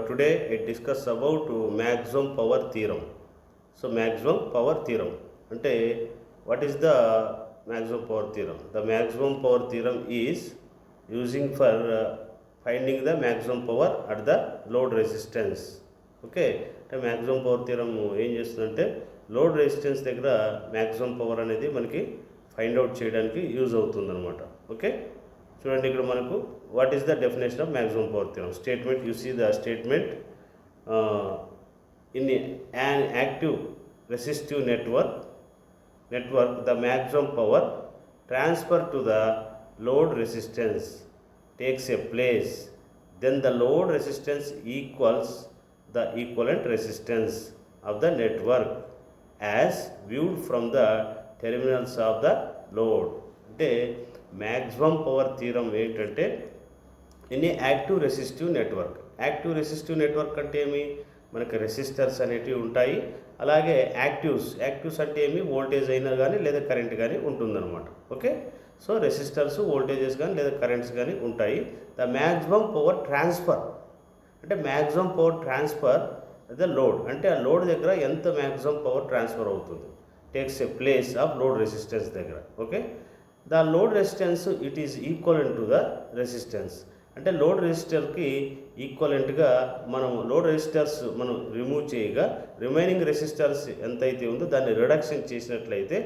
Today I discuss about maximum power theorem. So maximum power theorem ante what is the maximum power theorem? The maximum power theorem is using for finding the maximum power at the load resistance. Okay అంటే maximum power theorem ఏం చేస్తుందంటే load resistance దగ్గర maximum power అనేది మనకి find out చేయడానికి use అవుతుందన్నమాట. Okay చూడండి ఇక్కడ మనకు what is the definition of maximum power theorem statement. You see the statement in an active resistive network the maximum power transfer to the load resistance takes a place, then the load resistance equals the equivalent resistance of the network as viewed from the terminals of the load. అంటే maximum power theorem ఏంటంటే in active resistive network. Active resistive network అంటే ఏమి, మనకి resistors అనేటివి ఉంటాయి, అలాగే actives అంటే ఏమి, వోల్టేజ్ అయినా కానీ లేదా కరెంట్ కానీ ఉంటుందన్నమాట. ఓకే సో రెసిస్టర్స్ వోల్టేజెస్ కానీ లేదా కరెంట్స్ కానీ ఉంటాయి. ద మ్యాక్సిమం పవర్ ట్రాన్స్ఫర్ అంటే maximum power transfer the load అంటే ఆ లోడ్ దగ్గర ఎంత మ్యాక్సిమం పవర్ ట్రాన్స్ఫర్ అవుతుంది, takes a place of load resistance దగ్గర. Okay the load resistance it is equivalent to the resistance అంటే లోడ్ రెసిస్టర్కి ఈక్వలెంట్గా మనం లోడ్ రెసిస్టర్స్ మనం రిమూవ్ చేయగా రిమైనింగ్ రెసిస్టర్స్ ఎంతైతే ఉందో దాన్ని రిడక్షన్ చేసినట్లయితే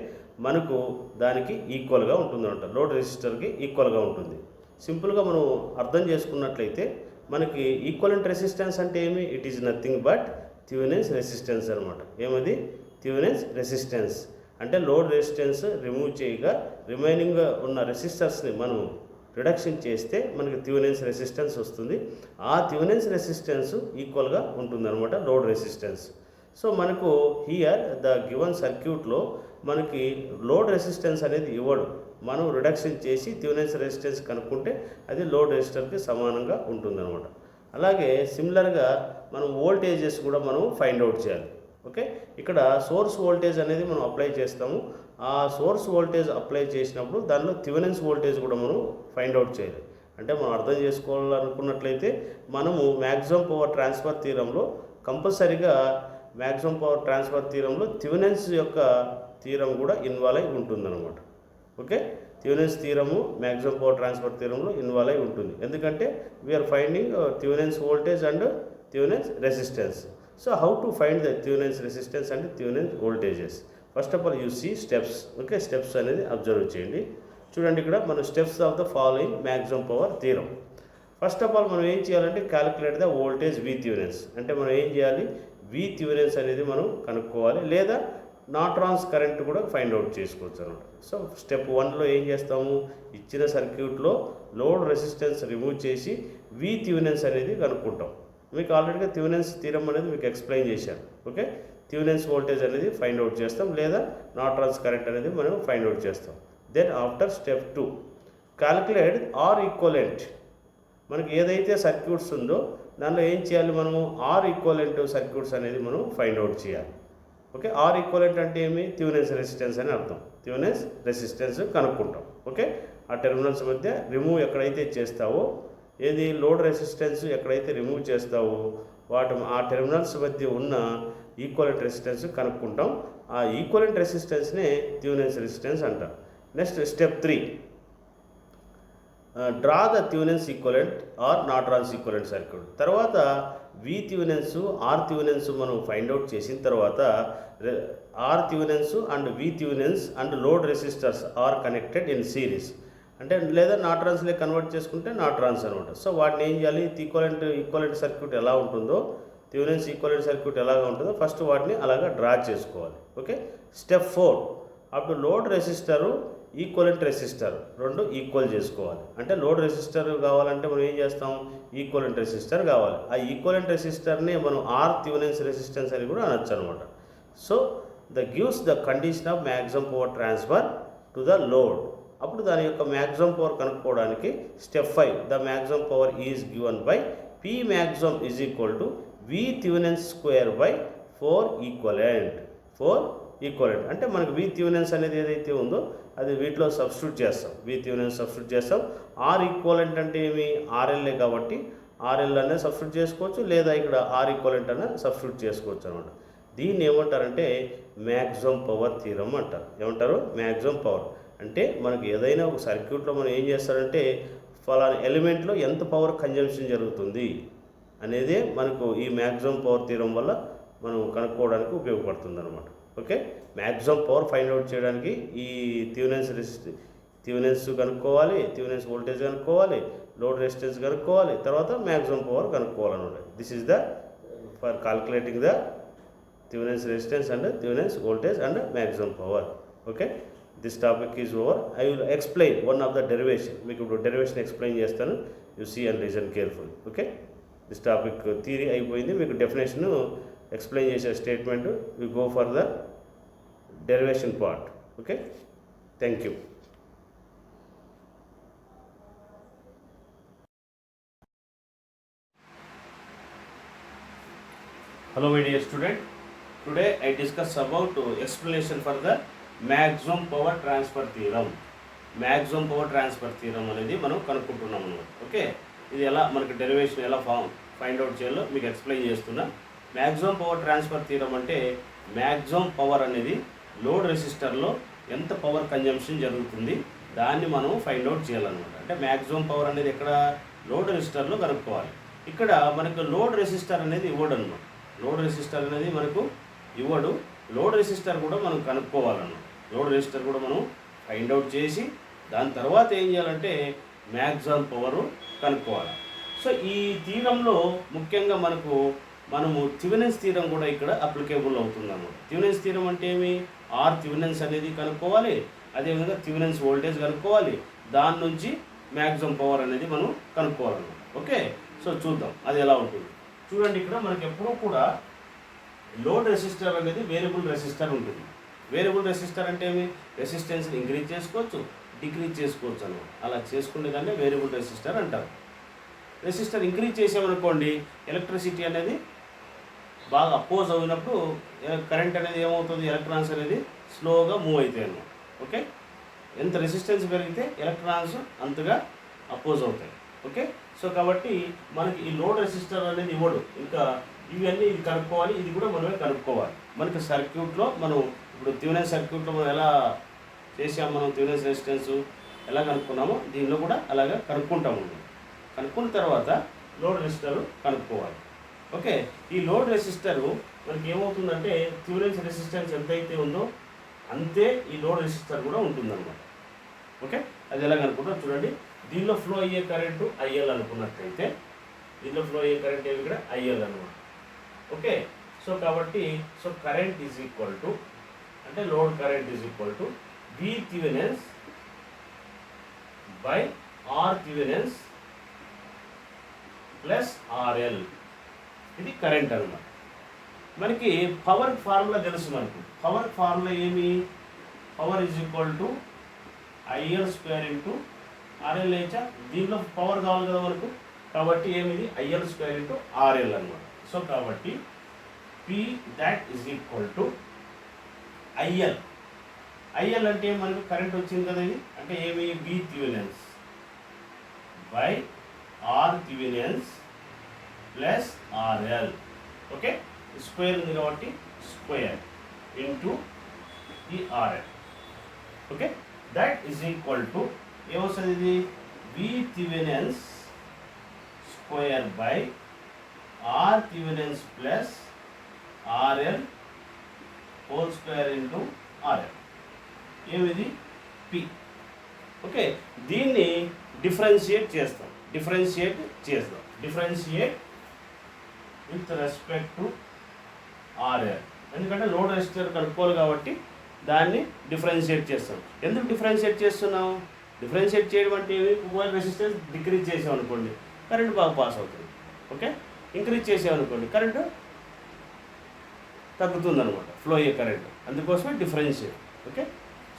మనకు దానికి ఈక్వల్గా ఉంటుందన్నమాట. లోడ్ రెసిస్టర్కి ఈక్వల్గా ఉంటుంది. సింపుల్గా మనం అర్థం చేసుకున్నట్లయితే మనకి ఈక్వలెంట్ రెసిస్టెన్స్ అంటే ఏమి, it is nothing but Thevenin's resistance అనమాట. ఏమది థెవెనిన్స్ రెసిస్టెన్స్ అంటే లోడ్ రెసిస్టెన్స్ రిమూవ్ చేయగా రిమైనింగ్ ఉన్న రెసిస్టర్స్ని మనం రిడక్షన్ చేస్తే మనకి థెవెనిన్స్ రెసిస్టెన్స్ వస్తుంది. ఆ థెవెనిన్స్ రెసిస్టెన్స్ ఈక్వల్గా ఉంటుందన్నమాట లోడ్ రెసిస్టెన్స్. సో మనకు హియర్ ద గివన్ సర్క్యూట్లో మనకి లోడ్ రెసిస్టెన్స్ అనేది ఇవ్వడు, మనం రిడక్షన్ చేసి థెవెనిన్స్ రెసిస్టెన్స్ కనుక్కుంటే అది లోడ్ రెసిస్టర్కి సమానంగా ఉంటుందన్నమాట. అలాగే సిమిలర్గా మనం వోల్టేజెస్ కూడా మనం ఫైండ్ అవుట్ చేయాలి. ఓకే ఇక్కడ సోర్స్ వోల్టేజ్ అనేది మనం అప్లై చేస్తాము. ఆ సోర్స్ వోల్టేజ్ అప్లై చేసినప్పుడు దానిలో థెవెనిన్స్ వోల్టేజ్ కూడా మనం ఫైండ్ అవుట్ చేయాలి. అంటే మనం అర్థం చేసుకోవాలనుకున్నట్లయితే మనము మ్యాక్సిమం పవర్ ట్రాన్స్ఫర్ థియరంలో కంపల్సరీగా మ్యాక్సిమం పవర్ ట్రాన్స్ఫర్ థియరంలో థెవెనిన్స్ యొక్క థియరం కూడా ఇన్వాల్వ్ అయి ఉంటుందన్నమాట. Okay Thevenin's theorem maximum power transfer థియరంలో ఇన్వాల్వ్ అయి ఉంటుంది. ఎందుకంటే we are finding Thevenin's voltage and Thevenin's resistance. So how to find the Thevenin's resistance and Thevenin's voltages? First of all you see steps. Okay steps అనేది observe చేయండి. చూడండి ఇక్కడ మన steps of the following maximum power theorem. First of all మనం ఏం చేయాలంటే calculate the voltage V Thevenin's. అంటే మనం ఏం చేయాలి, వి థెవెనిన్స్ అనేది మనం కనుక్కోవాలి, లేదా నార్టన్స్ కరెంట్ కూడా ఫైండ్ అవుట్ చేసుకోవచ్చు అనమాట. సో స్టెప్ 1లో ఏం చేస్తాము, ఇచ్చిన సర్క్యూట్లో లోడ్ రెసిస్టెన్స్ రిమూవ్ చేసి వి థెవెనిన్స్ అనేది కనుక్కుంటాం. మీకు ఆల్రెడీగా థెవెనిన్స్ థియరం అనేది మీకు ఎక్స్ప్లెయిన్ చేశాను. ఓకే థెవెనిన్స్ వోల్టేజ్ అనేది ఫైండ్ అవుట్ చేస్తాం, లేదా నార్టన్స్ కరెంట్ అనేది మనం ఫైండ్ అవుట్ చేస్తాం. Then after step 2 calculate R equivalent. మనకి ఏదైతే సర్క్యూట్స్ ఉందో దానిలో ఏం చేయాలి, మనము ఆర్ ఈక్వలెంట్ సర్క్యూట్స్ అనేది మనం ఫైండ్ అవుట్ చేయాలి. ఓకే ఆర్ ఈక్వలెంట్ అంటే ఏమి, థెవెనిన్స్ రెసిస్టెన్స్ అని అర్థం. థెవెనిన్స్ రెసిస్టెన్స్ కనుక్కుంటాం. ఓకే ఆ టెర్మినల్స్ మధ్య రిమూవ్ ఎక్కడైతే చేస్తావో, ఏది లోడ్ రెసిస్టెన్స్ ఎక్కడైతే రిమూవ్ చేస్తావో ఆ టెర్మినల్స్ మధ్య ఉన్న ఈక్వలెంట్ రెసిస్టెన్స్ కనుక్కుంటాం. ఆ ఈక్వలెంట్ రెసిస్టెన్స్నే థెవెనిన్స్ రెసిస్టెన్స్ అంటాం. Next step 3 draw the Thevenin's equivalent or Norton's equivalent circuit. తర్వాత వి థెవెనిన్స్ ఆర్ థెవెనిన్స్ మనం ఫైండ్ అవుట్ చేసిన తర్వాత R Thevenin's and V Thevenin's and load resistors are connected in series. అంటే లేదా నార్టన్స్లే convert చేసుకుంటే Norton's అనమాట. సో వాటిని ఏం చేయాలి, ఈక్వలెంట్ సర్క్యూట్ ఎలా ఉంటుందో, థెవెనిన్స్ ఈక్వలెంట్ సర్క్యూట్ ఎలాగా ఉంటుందో ఫస్ట్ వాటిని అలాగా డ్రా చేసుకోవాలి. ఓకే స్టెప్ 4 అప్పుడు లోడ్ రెసిస్టరు ఈక్వలెంట్ రెసిస్టర్ రెండు ఈక్వల్ చేసుకోవాలి. అంటే లోడ్ రెసిస్టర్ కావాలంటే మనం ఏం చేస్తాం, ఈక్వలెంట్ రెసిస్టర్ కావాలి. ఆ ఈక్వలెంట్ రెసిస్టర్ని మనం ఆర్ థెవెనిన్ రెసిస్టెన్స్ అని కూడా అనొచ్చు అనమాట. So gives the condition of maximum power transfer to the load. అప్పుడు దాని యొక్క మ్యాక్సిమం పవర్ కనుక్కోవడానికి step 5, the maximum power is given by P maximum is equal to V Thevenin square by 4 equivalent. అంటే మనకు వి థెవెనిన్స్ అనేది ఏదైతే ఉందో అది వీటిలో సబ్స్టిట్యూట్ చేస్తాం, వి థెవెనిన్స్ సబ్స్టిట్యూట్ చేస్తాం. ఆర్ ఈక్వలెంట్ అంటే ఏమి, ఆర్ఎల్ఏ కాబట్టి ఆర్ఎల్ అనేది సబ్స్టిట్యూట్ చేసుకోవచ్చు, లేదా ఇక్కడ ఆర్ ఈక్వలెంట్ అనేది సబ్స్టిట్యూట్ చేసుకోవచ్చు అనమాట. దీన్ని ఏమంటారంటే మ్యాక్సిమం పవర్ థీరం అంటారు. ఏమంటారు, మ్యాక్సిమం పవర్. అంటే మనకి ఏదైనా ఒక సర్క్యూట్లో మనం ఏం చేస్తారంటే ఫలానా ఎలిమెంట్లో ఎంత పవర్ కన్జంప్షన్ జరుగుతుంది అనేదే మనకు ఈ మ్యాక్సిమం పవర్ థీరం వల్ల మనం కనుక్కోవడానికి ఉపయోగపడుతుంది అనమాట. Okay, maximum power find out చేయడానికి ఈ థెవెనిన్స్ కనుక్కోవాలి, థెవెనిన్స్ వోల్టేజ్ కనుక్కోవాలి, లోడ్ రెసిస్టెన్స్ కనుక్కోవాలి, తర్వాత మ్యాక్సిమం పవర్ కనుక్కోవాలన్నమాట. This is the for calculating the Thevenin's resistance and Thevenin's voltage and maximum power. Okay, this topic is over. I will explain one of the derivation. మీకు ఇప్పుడు derivation explain చేస్తాను, you see and listen careful. Okay, this topic theory అయిపోయింది, మీకు definition explain చేసే statement we go for the derivation part. Okay, thank you. Hello my dear student, today I discuss about explanation for the maximum power transfer theorem. maximum power transfer theorem అనేది మనం కనుక్కుంటున్నాం అన్నమాట. Okay, ఇది ఎలా మనకి derivation ఎలా find out చేయాలో మీకు explain చేస్తున్నా. మ్యాక్సిమం పవర్ ట్రాన్స్ఫర్ థీరం అంటే మ్యాక్సిమం పవర్ అనేది లోడ్ రెసిస్టర్లో ఎంత పవర్ కన్జంప్షన్ జరుగుతుంది దాన్ని మనం ఫైండ్ అవుట్ చేయాలన్నమాట. అంటే మ్యాక్సిమం పవర్ అనేది ఎక్కడ, లోడ్ రెసిస్టర్లో కనుక్కోవాలి. ఇక్కడ మనకు లోడ్ రెసిస్టర్ అనేది ఇవ్వడు అన్నమాట. లోడ్ రెసిస్టర్ అనేది మనకు ఇవ్వడు, లోడ్ రెసిస్టర్ కూడా మనం కనుక్కోవాలన్నమాట. లోడ్ రెసిస్టర్ కూడా మనం ఫైండ్ అవుట్ చేసి దాని తర్వాత ఏం చేయాలంటే మ్యాక్సిమం పవర్ కనుక్కోవాలి. సో ఈ థీరంలో ముఖ్యంగా మనము థెవెనిన్స్ థీరం కూడా ఇక్కడ అప్లికేబుల్ అవుతుంది అన్నమాట. థెవెనిన్స్ థీరం అంటే ఏమి, ఆర్ థెవెనిన్స్ అనేది కనుక్కోవాలి, అదేవిధంగా థెవెనిన్స్ వోల్టేజ్ కనుక్కోవాలి, దాని నుంచి మ్యాక్సిమం పవర్ అనేది మనం కనుక్కోవాలన్నమాట. ఓకే, సో చూద్దాం అది ఎలా ఉంటుంది. చూడండి, ఇక్కడ మనకి ఎప్పుడూ కూడా లోడ్ రెసిస్టర్ అనేది వేరియబుల్ రెసిస్టర్ ఉంటుంది. వేరియబుల్ రెసిస్టర్ అంటే ఏమి, రెసిస్టెన్స్ని ఇంక్రీజ్ చేసుకోవచ్చు, డిక్రీజ్ చేసుకోవచ్చు అన్నమాట. అలా చేసుకునే దాన్ని వేరియబుల్ రెసిస్టర్ అంటారు. రెసిస్టర్ ఇంక్రీజ్ చేసామనుకోండి, ఎలక్ట్రిసిటీ అనేది బాగా అపోజ్ అయినప్పుడు కరెంట్ అనేది ఏమవుతుంది, ఎలక్ట్రాన్స్ అనేది స్లోగా మూవ్ అవుతాయి అన్నమాట. ఓకే, ఎంత రెసిస్టెన్స్ పెరిగితే ఎలక్ట్రాన్స్ అంతగా అపోజ్ అవుతాయి. ఓకే, సో కాబట్టి మనకి ఈ లోడ్ రెసిస్టర్ అనేది ఇవ్వడు, ఇంకా ఇవన్నీ ఇది కనుక్కోవాలి, ఇది కూడా మనమే కనుక్కోవాలి. మనకి సర్క్యూట్లో మనం ఇప్పుడు థెవెనిన్ సర్క్యూట్లో మనం ఎలా చేసాము, మనం థెవెనిన్ రెసిస్టెన్స్ ఎలా కనుక్కున్నామో దీనిలో కూడా అలాగా కనుక్కుంటాము. కనుక్కున్న తర్వాత లోడ్ రెసిస్టర్ కనుక్కోవాలి. ఓకే, ఈ లోడ్ రెసిస్టర్ మనకి ఏమవుతుందంటే థెవెనిన్ రెసిస్టెన్స్ ఎంతైతే ఉందో అంతే ఈ లోడ్ రెసిస్టర్ కూడా ఉంటుందన్నమాట. ఓకే, అది ఎలా కనుక్కుంటాం చూడండి. దీనిలో ఫ్లో అయ్యే కరెంటు ఐఎల్ అనుకున్నట్లయితే దీనిలో ఫ్లో అయ్యే కరెంట్ ఏమి ఇక్కడ ఐఎల్ అనమాట. ఓకే, సో కాబట్టి so current is equal to, అంటే load current is equal to V Thevenin's by R Thevenin's plus R L. ఇది కరెంట్ అన్నమాట. మనకి పవర్ ఫార్ములా తెలుసు. మనకు పవర్ ఫార్ములా ఏమి, power is equal to I L square into R L వేయచ్చా. దీంట్లో పవర్ కావాలి కదా మనకు, కాబట్టి ఏమిది ఐఎల్ స్క్వేర్ ఇంటూ ఆర్ఎల్ అనమాట. సో కాబట్టి P that is equal to I L. I L అంటే మనకు కరెంట్ వచ్చింది కదా, ఇది అంటే ఏమి V Thevenin's by R Thevenin's plus R L. Okay, square ఉంది కాబట్టి స్క్వేర్ ఇంటూ ఈ R L. Okay, that is equal to ఏమొస్తుంది, ఇది V Thevenin's square by R Thevenin's plus R L whole square into R L. ఏమిది పి. ఓకే, దీన్ని differentiate చేద్దాం differentiate with respect to R L. ఎందుకంటే load resistor కనుక్కోవాలి కాబట్టి దాన్ని డిఫరెన్షియేట్ చేస్తాం. ఎందుకు డిఫరెన్షియేట్ చేస్తున్నాం? డిఫరెన్షియేట్ చేయడం అంటే ఒకవేళ రెసిస్టెన్స్ డిక్రీజ్ చేసామనుకోండి కరెంట్ బాగా పాస్ అవుతుంది. ఓకే, ఇంక్రీజ్ చేసామనుకోండి కరెంటు తగ్గుతుంది అనమాట, ఫ్లో అయ్యే కరెంట్. అందుకోసమే డిఫరెన్షియేట్. ఓకే,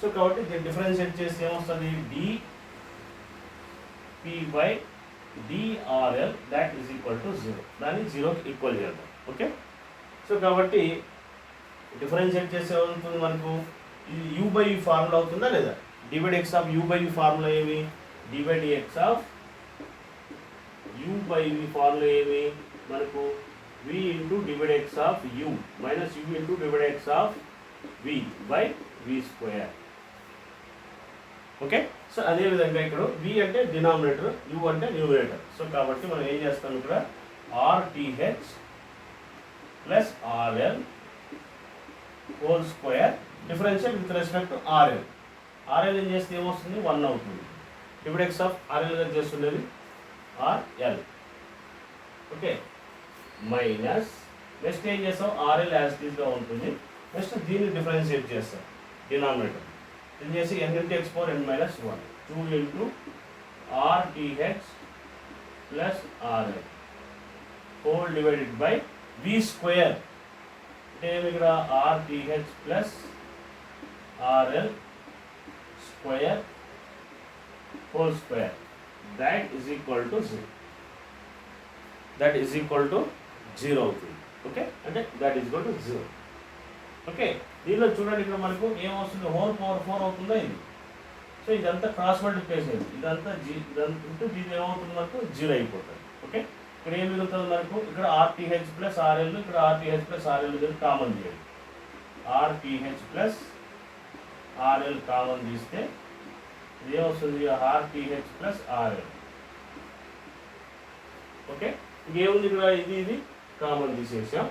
సో కాబట్టి డిఫరెన్షియేట్ చేస్తే ఏమొస్తుంది? DP by DRL that is equal to 0. దాన్ని 0కి ఈక్వల్ చేద్దాం. ఓకే, సో కాబట్టి డిఫరెన్షియేట్ చేస్తే ఏమవుతుంది మనకు? ఇది యూ బై యూ ఫార్ములా అవుతుందా లేదా? Divide x of u by u formula ఏమి? Divide x of u by u formula ఏమి మనకు? v into divide x of u minus u into divide x of v by v square. Okay, so అదేవిధంగా ఇక్కడ v అంటే denominator, u అంటే numerator. So కాబట్టి మనం ఏం చేస్తాం ఇక్కడ? RTH plus RL whole square differential with respect to RL. RL ఏం చేస్తే ఏమొస్తుంది? 1 అవుతుంది. డివైడ్ ఎక్స్ ఆఫ్ RL గా చేస్తుండేది RL. ఓకే, మైనస్ నెక్స్ట్ ఏం చేస్తాం? RL యాజ్ ఇట్ ఈస్గా ఉంటుంది. నెక్స్ట్ దీన్ని డిఫరెన్షియేట్ చేస్తాం డినామినేటర్. ఇది చేసి n into x power n minus 1 2 into RTH plus RL whole divided by v square. అంటే ఇక్కడ RTH plus RL square whole square that is equal to 0. That is equal to 0 అవుతుంది. Okay, అంటే that is equal to 0. Okay, దీనిలో చూడండి ఇక్కడ మనకు ఏమవుతుంది? Whole power 4 అవుతుందా ఇది? సో ఇదంతా క్రాస్ మల్టిప్లికేషన్, ఇదంతా ఇంటూ దీని ఏమవుతుంది మనకు? 0 అయిపోతుంది. ఓకే, ఇక్కడ ఏం మిగులుతుంది మనకు? ఇక్కడ RTH ప్లస్ RL, ఇక్కడ RTH ప్లస్ RL కామన్ చేయండి. RTH ప్లస్ RL కామన్ తీస్తే ఇది ఏమొస్తుంది? RTH plus RL. ఓకే, ఇంకేముంది ఇక్కడ? ఇది కామన్ తీసేసాం.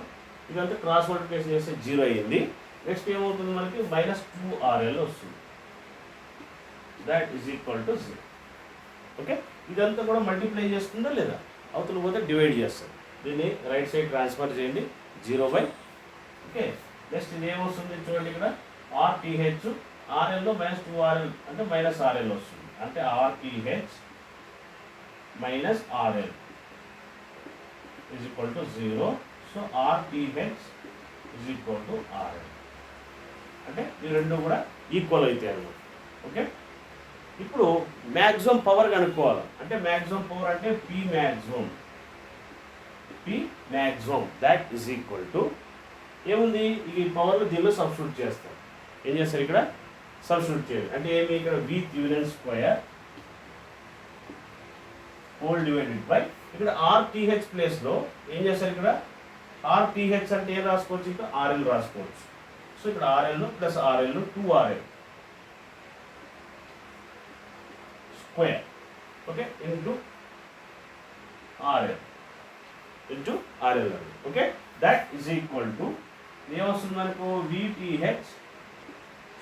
ఇదంతా క్రాస్ మల్టిప్లికేషన్ చేస్తే 0 అయ్యింది. నెక్స్ట్ ఏమవుతుంది మనకి? మైనస్ 2RL వస్తుంది. That is equal to 0. Okay, ఇదంతా కూడా మల్టిప్లై చేస్తుందా లేదా? అవతల పోతే డివైడ్ చేస్తాం. దీన్ని రైట్ సైడ్ ట్రాన్స్ఫర్ చేయండి 0 బై. ఓకే, నెక్స్ట్ ఇది ఏమొస్తుంది చూడండి ఇక్కడ? RTH RLలో మైనస్ 2RL అంటే మైనస్ RL వస్తుంది. అంటే RTH minus RL is equal to 0. So RTH is equal to RL. అంటే ఈ రెండు కూడా ఈక్వల్ అవుతాయి అన్నమాట. ఓకే, ఇప్పుడు మ్యాక్సిమం పవర్ కనుక్కోవాలి. అంటే మ్యాక్సిమం పవర్ అంటే P maximum that is equal to ఏముంది? ఈ పవర్లో దీనిలో సబ్స్టిట్యూట్ చేస్తాం. ఏం చేస్తారు ఇక్కడ? సబ్స్టిట్యూట్ చేయాలి. అంటే ఏమి? ఇక్కడ V Thevenin square whole divided by ఇక్కడ RTH ప్లేస్లో ఏం చేస్తారు? ఇక్కడ RTH అంటే ఏం రాసుకోవచ్చు? ఇక్కడ RL రాసుకోవచ్చు. సో ఇక్కడ RL plus RL 2RL square. Okay, into RL. Okay, that is equal to ఏమొస్తుంది మనకు? VTH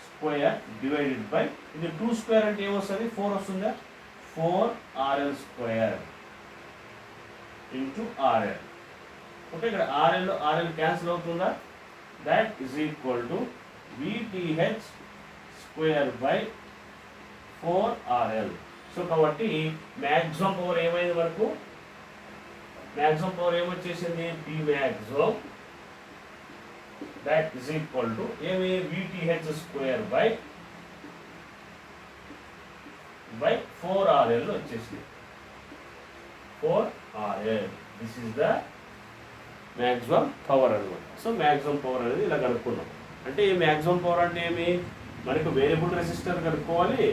స్క్వేర్ డివైడెడ్ బై ఇది 2 స్క్వేర్ అంటే ఏమొస్తుంది? 4 వస్తుందా? 4RL square into RL. Okay, ఇక్కడ RL క్యాన్సిల్ అవుతుందా? That is equal to VTH square by 4RL. So కాబట్టి maximum power ఏమైంది మనకు? మ్యాక్సిమం పవర్ ఏమొచ్చేసింది? P maximum that is equal to ఏమి? VTH స్క్వేర్ బై 4RL వచ్చేసింది. 4RL. This is the maximum power అనమాట. So maximum power అనేది ఇలా కనుక్కున్నాం. అంటే ఈ మ్యాక్సిమం పవర్ అంటే ఏమి? మనకు వేరియబుల్ రెసిస్టర్ కనుక్కోవాలి.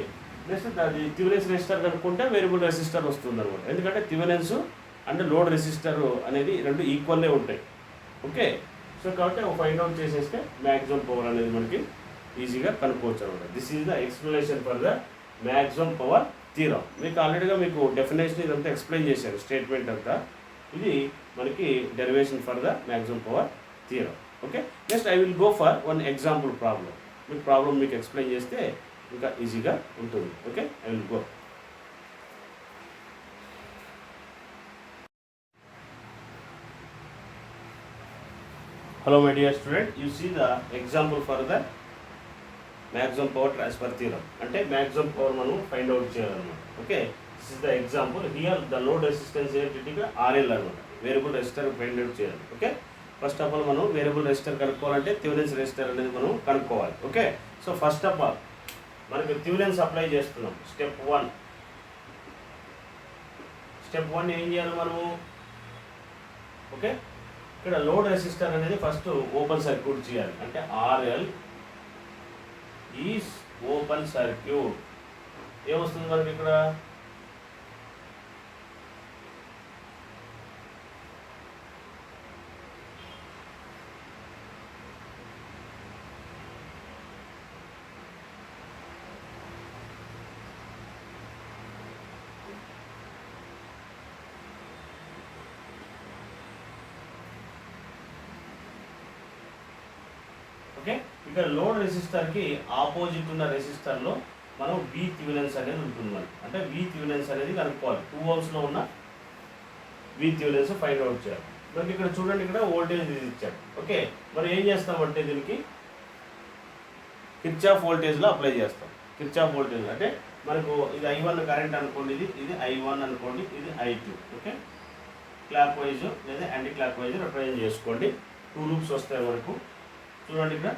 నెక్స్ట్ అది థెవెనిన్స్ రెసిస్టర్ కనుక్కుంటే వేరియబుల్ రెసిస్టర్ వస్తుంది అనమాట. ఎందుకంటే థెవెనిన్స్ అండ్ లోడ్ రెసిస్టర్ అనేది రెండు ఈక్వల్లే ఉంటాయి. ఓకే, సో కాబట్టి ఫైండ్ అవుట్ చేసేస్తే మ్యాక్సిమం పవర్ అనేది మనకి ఈజీగా కనుక్కోవచ్చు అనమాట. This is the explanation for the maximum power theorem. మీకు ఆల్రెడీగా మీకు డెఫినేషన్ ఇదంతా ఎక్స్ప్లెయిన్ చేశారు, స్టేట్మెంట్ అంతా. ఇది మనకి derivation for the maximum power theorem. Okay, next I will go for one example problem. మీకు ప్రాబ్లం మీకు ఎక్స్ప్లెయిన్ చేస్తే ఇంకా ఈజీగా ఉంటుంది. Okay, I will go. Hello my dear student, you see the example for the maximum power transfer theorem అంటే maximum power మనం find out చేయాలన్నమాట. Okay, this is the example. Here the load resistance ఏంటంటే RL అనమాట, variable resistor find out చేయాలి. Okay, first of all మనం variable resistor కనుక్కోవాలంటే Thevenin's resistor అనేది మనం కనుక్కోవాలి. Okay, so first of all మనకి థెవెనిన్స్ అప్లై చేస్తున్నాం. స్టెప్ 1 ఏం చేయాలి మనము? ఓకే, ఇక్కడ లోడ్ రెసిస్టర్ అనేది ఫస్ట్ ఓపెన్ సర్క్యూట్ చేయాలి. అంటే ఆర్ఎల్ ఈజ్ ఓపెన్ సర్క్యూట్. ఏమొస్తుంది మనకి ఇక్కడ? ఓకే, ఇక్కడ లోడ్ రెసిస్టర్కి ఆపోజిట్ ఉన్న రెసిస్టర్లో మనం వి థెవెనిన్స్ అనేది ఉంటుంది మనకి. అంటే వి థెవెనిన్స్ అనేది కనుక్కోవాలి. 2 ohmsలో ఉన్న వి థెవెనిన్స్ ఫైండ్ అవుట్ చేయాలి. మనకి ఇక్కడ చూడండి, ఇక్కడ వోల్టేజ్ ఇది ఇచ్చాడు. ఓకే, మరి ఏం చేస్తామంటే దీనికి కిర్చాఫ్ వోల్టేజ్లో అప్లై చేస్తాం. కిర్చాఫ్ వోల్టేజ్ అంటే మనకు ఇది I1 కరెంట్ అనుకోండి, ఇది I1 అనుకోండి, ఇది I2. ఓకే, క్లాక్ వైజ్ లేదా యాంటీ క్లాక్ వైజ్ రిప్రజెంట్ చేసుకోండి. 2 లూప్స్ వస్తాయి మనకు. చూడండి ఇక్కడ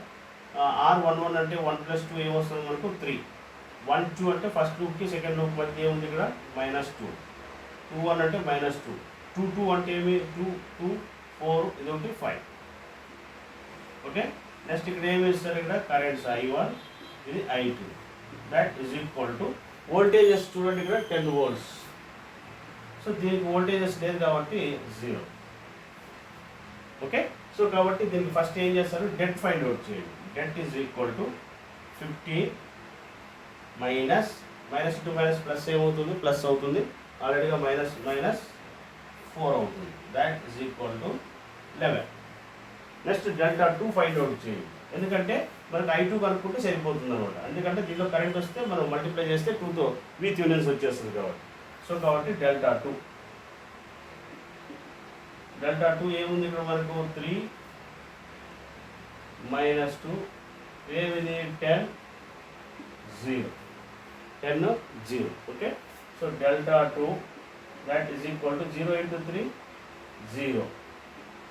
R11 అంటే 1 + 2 ఏమొస్తుంది మనకు? 3. 1 2 అంటే ఫస్ట్ లూప్కి సెకండ్ లూప్ మధ్య ఏముంది ఇక్కడ? -2. 2 1 అంటే -2. 2 2 అంటే ఏమి? 2 2 4, ఇది ఒకటి 5. ఓకే, నెక్స్ట్ ఇక్కడ ఏమి ఇస్తారు? ఇక్కడ కరెంట్స్ I1, ఇది I2. That is equal to voltages. చూడండి ఇక్కడ 10 volts. సో దీనికి వోల్టేజెస్ లేదు కాబట్టి 0. ఓకే, సో కాబట్టి దీనికి ఫస్ట్ ఏం చేస్తారు? డెట్ ఫైండ్ అవుట్ చేయండి. Debt is equal to 15 minus -2 minus plus ఏమవుతుంది? ప్లస్ అవుతుంది. ఆల్రెడీగా -4 అవుతుంది. That is equal to 11. Next delta 2 find out చేయండి. ఎందుకంటే మనకు I2 కనుక్కుంటే సరిపోతుంది అనమాట. ఎందుకంటే దీంట్లో కరెంట్ వస్తే మనం మల్టిప్లై చేస్తే 2తో వి థెవెనిన్స్ వచ్చేస్తుంది కాబట్టి. సో కాబట్టి డెల్టా 2 ఏముంది ఇక్కడ మనకు? 3 -2 ఏమిది? 10 0. 10 0. Okay, so delta 2 that is equal to 0 × 3 0.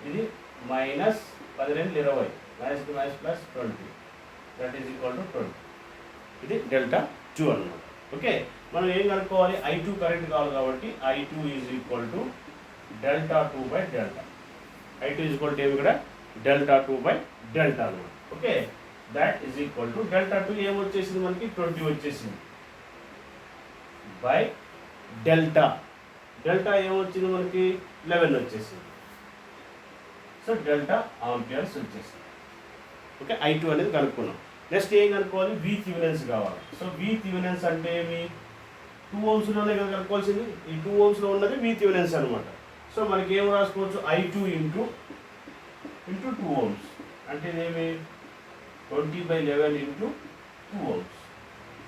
ఇది -12 20 -2 plus 20 that is equal to 20. ఇది డెల్టా 2 అన్నమాట. ఓకే, మనం ఏం కనుక్కోవాలి? I2 కరెంట్ కావాలి కాబట్టి I2 is equal to delta 2/డెల్టా. I2 ఈజ్ ఈక్వల్ టు ఏమి ఇక్కడ? డెల్టా 2/డెల్టా అన్నమాట. Okay, that is equal to delta 2 ఏమొచ్చేసింది మనకి? 20 వచ్చేసింది బై డెల్టా. డెల్టా ఏమొచ్చింది మనకి? 11 వచ్చేసింది. సో డెల్టా ఆంపియర్స్ వచ్చేసింది. ఓకే, I2 అనేది కనుక్కున్నాం. నెక్స్ట్ ఏం కనుక్కోవాలి? వి థెవెనిన్స్ కావాలి. సో వి థెవెనిన్స్ అంటే ఏమి? 2 ohmsలోనే కదా కనుక్కోవాల్సింది. ఈ 2 ohmsలో ఉన్నది వి థెవెనిన్స్ అనమాట. సో మనకి ఏం రాసుకోవచ్చు? I2 ఇంటూ 2 ohms అంటే ఇదేమి? 20/11 into 2 ohms.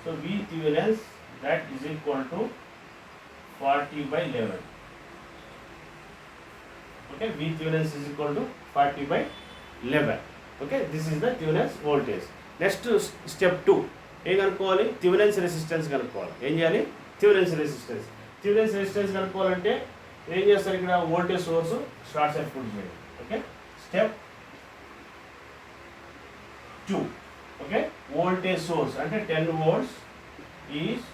So V Thevenin's that is equal to 40/11. Okay, V Thevenin's is equal to 40/11. Okay, this is the Thevenin's voltage. Next step 2 ఏం కనుక్కోవాలి? థెవెనిన్స్ రెసిస్టెన్స్ కనుక్కోవాలి. ఏం చేయాలి? థెవెనిన్స్ రెసిస్టెన్స్ కనుక్కోవాలంటే ఏం చేస్తారు? ఇక్కడ వోల్టేజ్ సోర్స్ షార్ట్ సర్క్యూట్ చేయండి. Okay, step 2. Okay, voltage source అంటే 10 volts is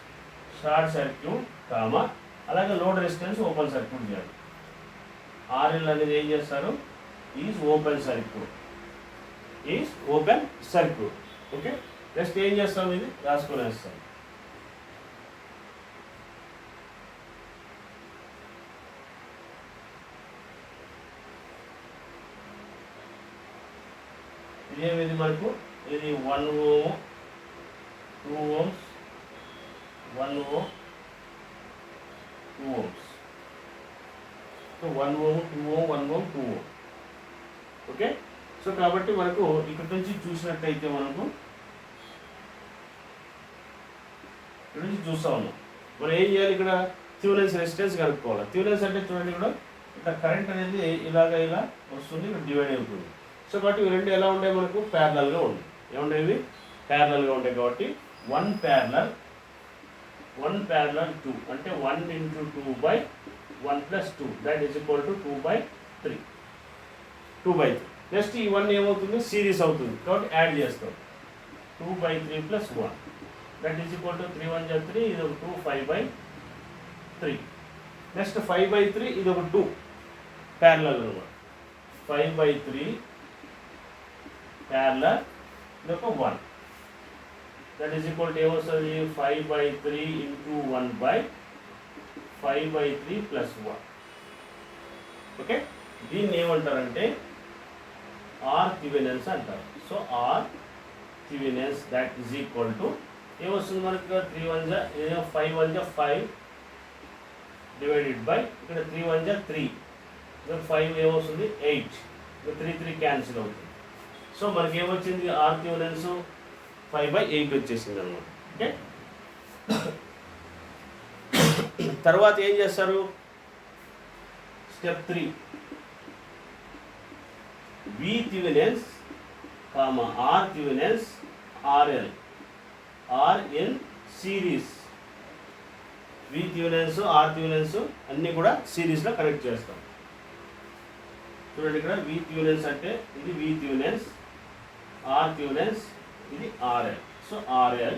short circuit comma, అలాగే లోడ్ రెసిస్టెన్స్ ఓపెన్ సర్క్యూట్ చేయాలి. RL అనేది ఏం చేస్తారు? Is open circuit. Okay, next ఏం చేస్తాం? ఇది రాసుకునేస్తాం. ఇదేమిది మనకు? ఇది 1 ohm 2 ohms 1 ohm 2 ohms. So 1 ohm 2 ohm 1 ohm 2 ohm. Okay, so కాబట్టి మనకు ఇక్కడ నుంచి చూసినట్టయితే మనకు ఇక్కడ నుంచి చూస్తూ ఉన్నాం. మనం ఏం చేయాలి? ఇక్కడ థెవెనిన్స్ రెసిస్టెన్స్ కనుక్కోవాలి. థెవెనిన్స్ అంటే చూడండి, ఇక్కడ కరెంట్ అనేది ఇలా వస్తుంది, ఇక్కడ డివైడ్ అవుతుంది. సో కాబట్టి ఇవి రెండు ఎలా ఉండే? మనకు ప్యారలల్గా ఉన్నాయి. ఏముండేవి? ప్యారలల్గా ఉంటాయి కాబట్టి 1 parallel 2 అంటే 1 into 2 by 1 plus 2 that is equal to 2 by 3. Next ఇవన్నీ ఏమవుతుంది సిరీస్ అవుతుంది కాబట్టి యాడ్ చేస్తాం 2 by 3 plus 1 that is equal to 3 1 3 ఇది ఒక 2 5 by 3. నెక్స్ట్ 5 by 3 ఇది ఒక 2 ప్యారలల్ అనమాట 5 by 3 ప్యారలల్ ఇది ఒక 1 that is equal to ఏమొస్తుంది 5 by 3 into 1 by 5 by 3 plus 1. Okay దీన్ని ఏమంటారంటే ఆర్ థెవెనిన్స్ అంటారు. So R Thevenin's that is equal to ఏమొస్తుంది మనకు 3 1 జా 5 1 జా 5 డివైడెడ్ బై ఇక్కడ 3 1 జా 3 ఇక్కడ 5 ఏమొస్తుంది 8 ఇక్కడ 3 3 క్యాన్సిల్ అవుతుంది. సో మనకి ఏమొచ్చింది ఆర్ థెవెనిన్స్ 5/8 వచ్చేసింది అనమాట. ఓకే తర్వాత ఏం చేస్తారు step 3 V Thevenin's comma R Thevenin's RL R in series. V Thevenin's R Thevenin's అన్నీ కూడా సిరీస్లో కనెక్ట్ చేస్తాం. చూడండి ఇక్కడ V థెవెనిన్స్ అంటే ఇది V థెవెనిన్స్ R థెవెనిన్స్ ఇది RL. సో RL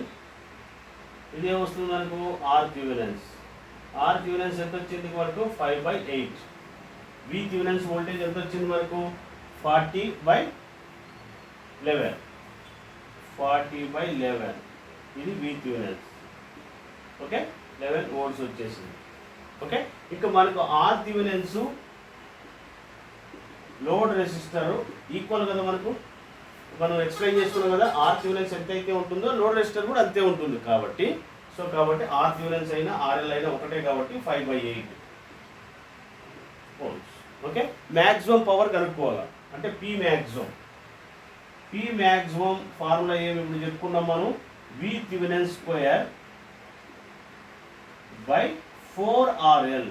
ఇది ఏమొస్తుంది మనకు R థెవెనిన్స్ ఎంత వచ్చింది మనకు 5/8. V థెవెనిన్స్ వోల్టేజ్ ఎంత వచ్చింది మనకు 40/11 ఇది V థెవెనిన్స్. ఓకే 11 volts వచ్చేసింది. ఓకే ఇంకా మనకు R Thevenin's load resistor equal కదా మనకు మనం ఎక్స్ప్లెయిన్ చేసుకున్నాం కదా ఆర్ థెవెనిన్స్ ఎంతైతే ఉంటుందో లోడ్ రెసిస్టర్ కూడా అంతే ఉంటుంది కాబట్టి ఆర్ థెవెనిన్స్ అయినా ఆర్ఎల్ అయినా ఒకటే కాబట్టి 5/8 volts. ఓకే మ్యాక్సిమం పవర్ కనుక్కోవాలి అంటే పి మ్యాక్సిమం ఫార్ములా ఏమి ఇప్పుడు చెప్పుకున్నాం మనం V Thevenin's square by 4RL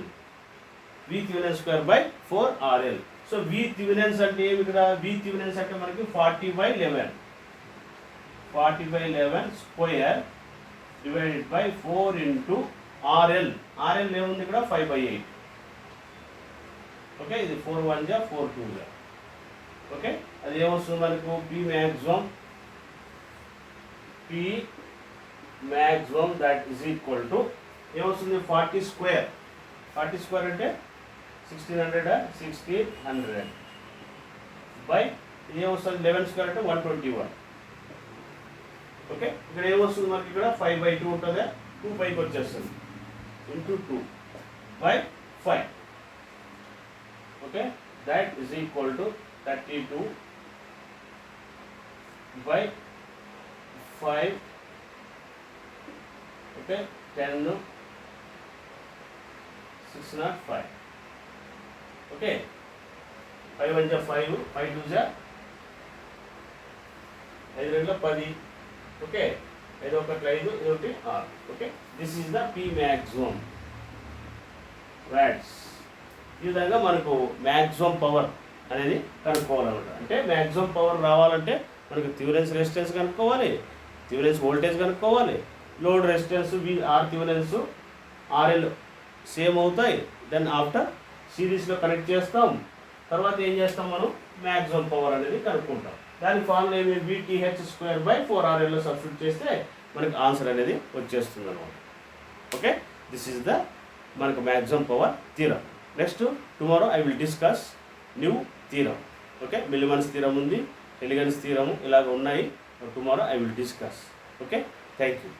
V Thevenin's square by 4RL. So V Thevenin's అంటే ఏమి ఇక్కడ వి థెవెనిన్స్ అంటే మనకి 40/11 square divided by 4 into RL ఏముంది ఇక్కడ 5/8. ఓకే ఇది 4 1 జా 4 2 జా. ఓకే అది ఏమొస్తుంది మనకు P maximum that is equal to ఏమొస్తుంది 40 స్క్వేర్ అంటే 1600 బై ఇది ఏమొస్తుంది 11 స్క్వేర్ అంటే 121. ఓకే ఇక్కడ ఏమొస్తుంది మనకి ఇక్కడ 5/2 ఉంటుందా 2 పైకి వచ్చేస్తుంది into 2/5. Okay that is equal to 32/5. Okay 10 605. Okay 5 1 జా 5 5 2 జా 5 2 10. Okay 5 1 5 1 6. Okay this is the P maximum watts. ఈ విధంగా మనకు మ్యాక్సిమం పవర్ అనేది కనుక్కోవాలన్నమాట. అంటే మ్యాక్సిమం పవర్ రావాలంటే మనకు థెవెనిన్స్ రెసిస్టెన్స్ కనుక్కోవాలి, థెవెనిన్స్ వోల్టేజ్ కనుక్కోవాలి, load resistance R Thevenin's R L same అవుతాయి. దెన్ ఆఫ్టర్ సిరీస్లో కనెక్ట్ చేస్తాం. తర్వాత ఏం చేస్తాం మనం మ్యాక్సిమం పవర్ అనేది కనుక్కుంటాం. దాని ఫార్ములా ఏమి VTH²/4RL సబ్స్టిట్యూట్ చేస్తే మనకు ఆన్సర్ అనేది వచ్చేస్తుంది అనమాట. ఓకే దిస్ ఈజ్ ద మనకు maximum power theorem. Next tomorrow I will discuss new theorem. Okay Millman's theorem ఉంది, హెలిగన్స్ థీరము ఇలాగ ఉన్నాయి. Tomorrow I will discuss. Okay thank you.